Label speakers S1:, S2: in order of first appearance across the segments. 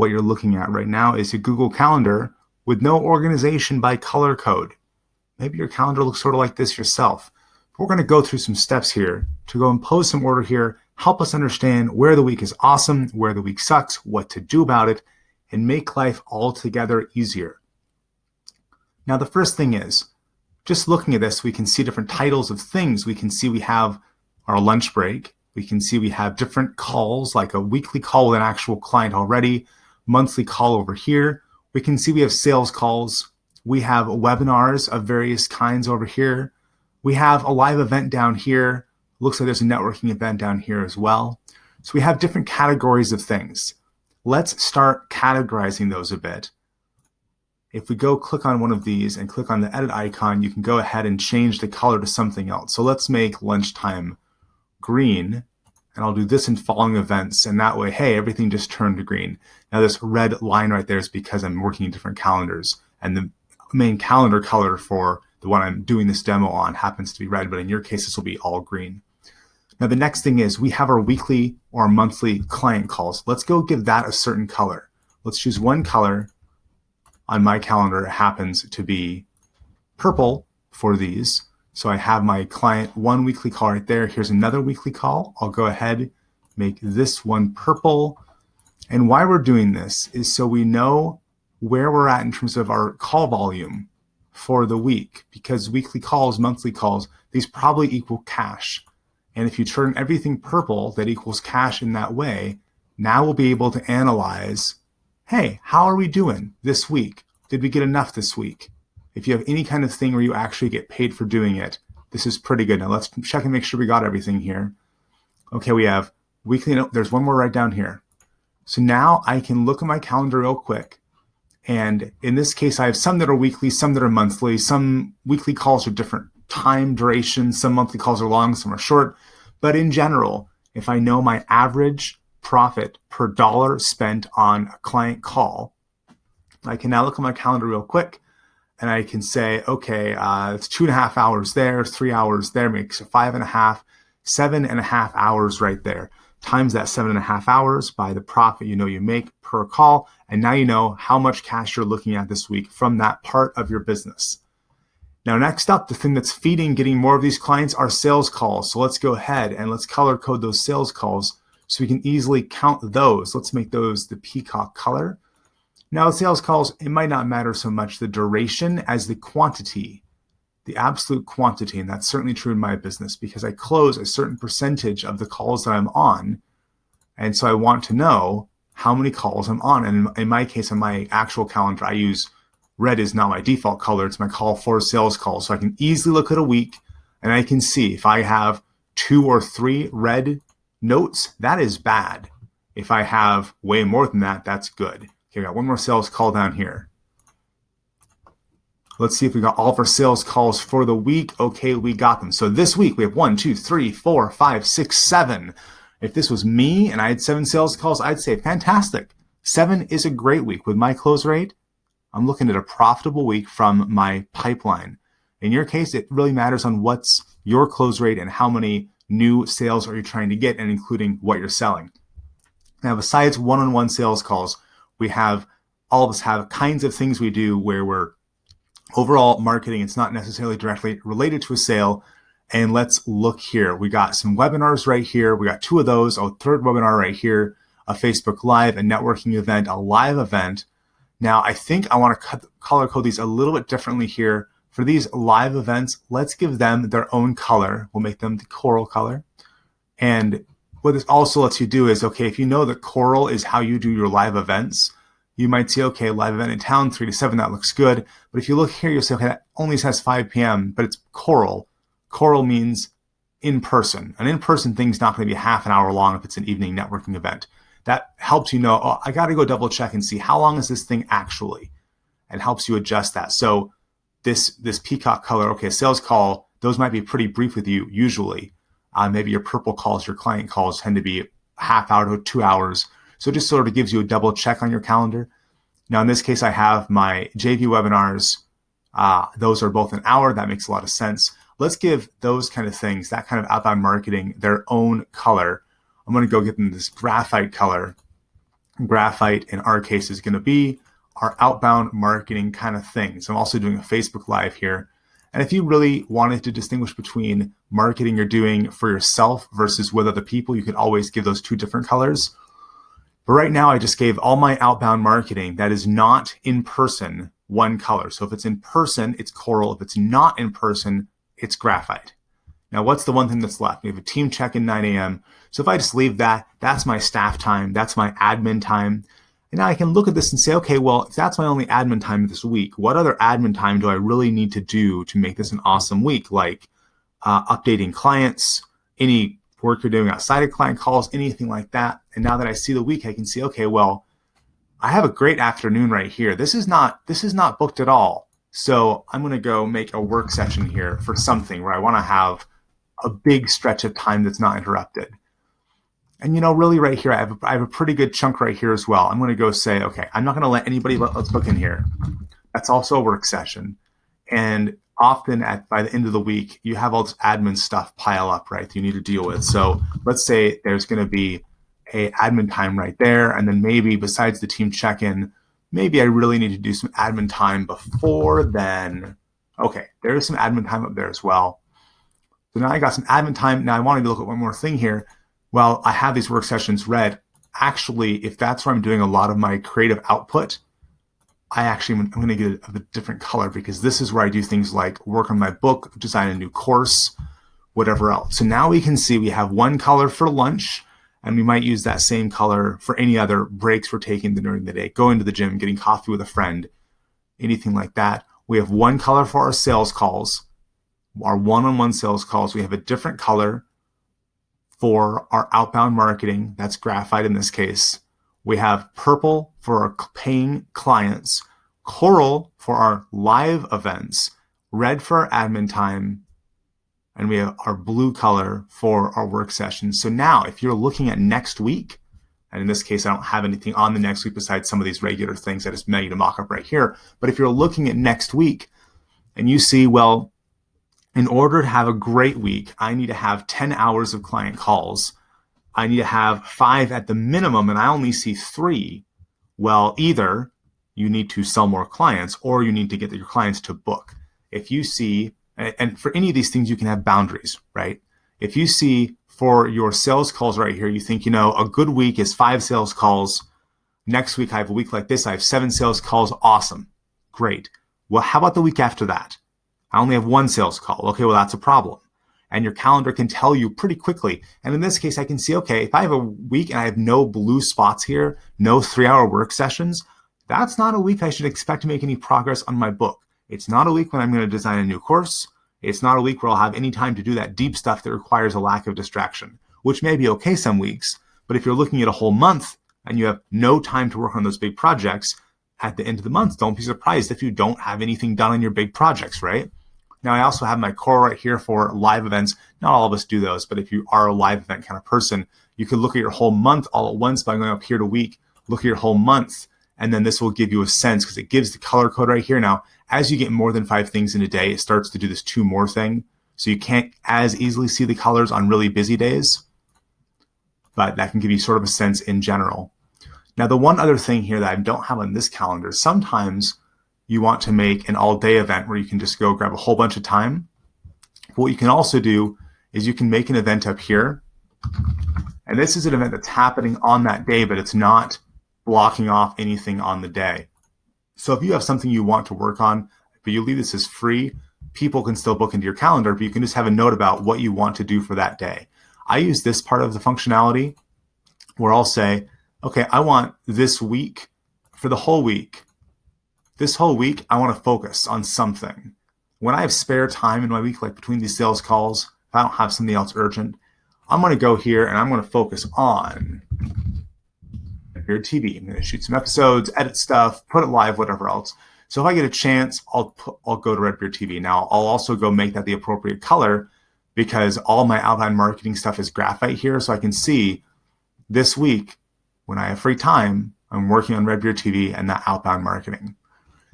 S1: what you're looking at right now is a Google Calendar with no organization by color code. Maybe your calendar looks sort of like this yourself. We're going to go through some steps here to go impose some order here, help us understand where the week is awesome, where the week sucks, what to do about it, and make life altogether easier. Now, the first thing is, just looking at this, we can see different titles of things. We can see we have our lunch break. We can see we have different calls, like a weekly call with an actual client already, monthly call over here. We can see we have sales calls. We have webinars of various kinds over here. We have a live event down here. Looks like there's a networking event down here as well. So we have different categories of things. Let's start categorizing those a bit. If we go click on one of these and click on the edit icon, you can go ahead and change the color to something else. So let's make lunchtime green, and I'll do this in following events, and that way, hey, everything just turned to green. Now this red line right there is because I'm working in different calendars, and the main calendar color for the one I'm doing this demo on happens to be red, but in your case, this will be all green. Now the next thing is we have our weekly or monthly client calls. Let's go give that a certain color. Let's choose one color. On my calendar, it happens to be purple for these. So I have my client one weekly call right there. Here's another weekly call. I'll go ahead, make this one purple. And why we're doing this is so we know where we're at in terms of our call volume for the week, because weekly calls, monthly calls, these probably equal cash. And if you turn everything purple that equals cash in that way, now we'll be able to analyze, hey, how are we doing this week? Did we get enough this week? If you have any kind of thing where you actually get paid for doing it, this is pretty good. Now let's check and make sure we got everything here. Okay, we have weekly, no, there's one more right down here. So now I can look at my calendar real quick. And in this case, I have some that are weekly, some that are monthly. Some weekly calls are different time duration. Some monthly calls are long, some are short. But in general, if I know my average profit per dollar spent on a client call, I can now look at my calendar real quick and I can say, okay, it's 2.5 hours there, 3 hours there, makes 5.5, 7.5 hours right there. Times that 7.5 hours by the profit you know you make per call, and now you know how much cash you're looking at this week from that part of your business. Now, next up, the thing that's feeding getting more of these clients are sales calls. So let's go ahead and let's color code those sales calls so we can easily count those. Let's make those the peacock color. Now, with sales calls, it might not matter so much the duration as the quantity, the absolute quantity. And that's certainly true in my business because I close a certain percentage of the calls that I'm on. And so I want to know how many calls I'm on. And in my case, on my actual calendar, I use red is not my default color. It's my call for sales calls. So I can easily look at a week and I can see if I have 2 or 3 red notes, that is bad. If I have way more than that, that's good. Okay, we got one more sales call down here. Let's see if we got all of our sales calls for the week. Okay, we got them. So this week we have 1, 2, 3, 4, 5, 6, 7. If this was me and I had 7 sales calls, I'd say fantastic. 7 is a great week. With my close rate, I'm looking at a profitable week from my pipeline. In your case, it really matters on what's your close rate and how many new sales are you trying to get, and including what you're selling. Now, besides one-on-one sales calls, we have, all of us have kinds of things we do where we're overall marketing. It's not necessarily directly related to a sale. And let's look here. We got some webinars right here. We got 2 of those, a third webinar right here, a Facebook Live, a networking event, a live event. Now, I think I want to color code these a little bit differently here. For these live events, let's give them their own color. We'll make them the coral color. And what this also lets you do is, okay, if you know that coral is how you do your live events, you might say, okay, live event in town, 3 to 7, that looks good. But if you look here, you'll say, okay, that only says 5 p.m., but it's coral. Coral means in person. An in-person thing's not going to be half an hour long if it's an evening networking event. That helps you know, oh, I got to go double check and see how long is this thing actually, and helps you adjust that. So this peacock color, okay, sales call, those might be pretty brief with you usually. Maybe your purple calls, your client calls tend to be half hour to 2 hours. So it just sort of gives you a double check on your calendar. Now, in this case, I have my JV webinars. Those are both an hour. That makes a lot of sense. Let's give those kind of things, that kind of outbound marketing, their own color. I'm going to go get them this graphite color. Graphite in our case is going to be our outbound marketing kind of thing. So I'm also doing a Facebook Live here. And if you really wanted to distinguish between marketing you're doing for yourself versus with other people, you could always give those two different colors. But right now, I just gave all my outbound marketing that is not in person one color. So if it's in person, it's coral. If it's not in person, it's graphite. Now, what's the one thing that's left? We have a team check-in 9 a.m. So if I just leave that, that's my staff time. That's my admin time. And now I can look at this and say, okay, well, if that's my only admin time this week, what other admin time do I really need to do to make this an awesome week? Like updating clients, any work you're doing outside of client calls, anything like that. And now that I see the week, I can see, okay, well, I have a great afternoon right here. This is not booked at all. So I'm going to go make a work session here for something where I want to have a big stretch of time that's not interrupted. And, really right here, I have a pretty good chunk right here as well. I'm going to go say, okay, I'm not going to let anybody else book in here. That's also a work session. And often by the end of the week, you have all this admin stuff pile up, right, that you need to deal with. So let's say there's going to be a admin time right there. And then maybe besides the team check-in, maybe I really need to do some admin time before then. Okay, there's some admin time up there as well. So now I got some admin time. Now I wanted to look at one more thing here. Well, I have these work sessions read. Actually, if that's where I'm doing a lot of my creative output, I'm going to get a different color because this is where I do things like work on my book, design a new course, whatever else. So now we can see we have one color for lunch, and we might use that same color for any other breaks we're taking during the day, going to the gym, getting coffee with a friend, anything like that. We have one color for our sales calls, our one-on-one sales calls. We have a different color for our outbound marketing. That's graphite in this case. We have purple for our paying clients, coral for our live events, red for our admin time, and we have our blue color for our work sessions. So now if you're looking at next week, and in this case, I don't have anything on the next week besides some of these regular things I just made a mock-up right here. But if you're looking at next week and you see, well, in order to have a great week, I need to have 10 hours of client calls. I need to have 5 at the minimum, and I only see 3. Well, either you need to sell more clients or you need to get your clients to book. If you see, and for any of these things, you can have boundaries, right? If you see for your sales calls right here, you think, a good week is 5 sales calls. Next week, I have a week like this. I have 7 sales calls. Awesome. Great. Well, how about the week after that? I only have 1 sales call. Okay, well, that's a problem. And your calendar can tell you pretty quickly. And in this case, I can see, okay, if I have a week and I have no blue spots here, no 3-hour work sessions, that's not a week I should expect to make any progress on my book. It's not a week when I'm going to design a new course. It's not a week where I'll have any time to do that deep stuff that requires a lack of distraction, which may be okay some weeks. But if you're looking at a whole month and you have no time to work on those big projects, at the end of the month, don't be surprised if you don't have anything done on your big projects, right? Now, I also have my core right here for live events. Not all of us do those, but if you are a live event kind of person, you can look at your whole month all at once by going up here to week, look at your whole month, and then this will give you a sense because it gives the color code right here. Now, as you get more than 5 things in a day, it starts to do this 2 more thing. So you can't as easily see the colors on really busy days, but that can give you sort of a sense in general. Now, the one other thing here that I don't have on this calendar, sometimes you want to make an all-day event where you can just go grab a whole bunch of time. What you can also do is you can make an event up here. And this is an event that's happening on that day, but it's not blocking off anything on the day. So if you have something you want to work on, but you leave this as free, people can still book into your calendar, but you can just have a note about what you want to do for that day. I use this part of the functionality where I'll say, okay, I want this week, for the whole week, this whole week, I want to focus on something. When I have spare time in my week, like between these sales calls, if I don't have something else urgent, I'm going to go here and I'm going to focus on Redbeard TV. I'm going to shoot some episodes, edit stuff, put it live, whatever else. So if I get a chance, I'll go to Redbeard TV. Now, I'll also go make that the appropriate color because all my outbound marketing stuff is graphite here. So I can see this week, when I have free time, I'm working on Redbeard TV and that outbound marketing.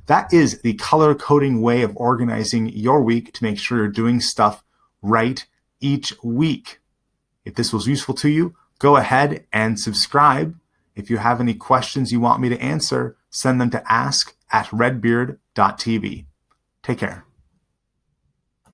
S1: That is the color coding way of organizing your week to make sure you're doing stuff right each week. If this was useful to you, go ahead and subscribe If you have any questions you want me to answer, send them to ask@redbeard.tv. Take care.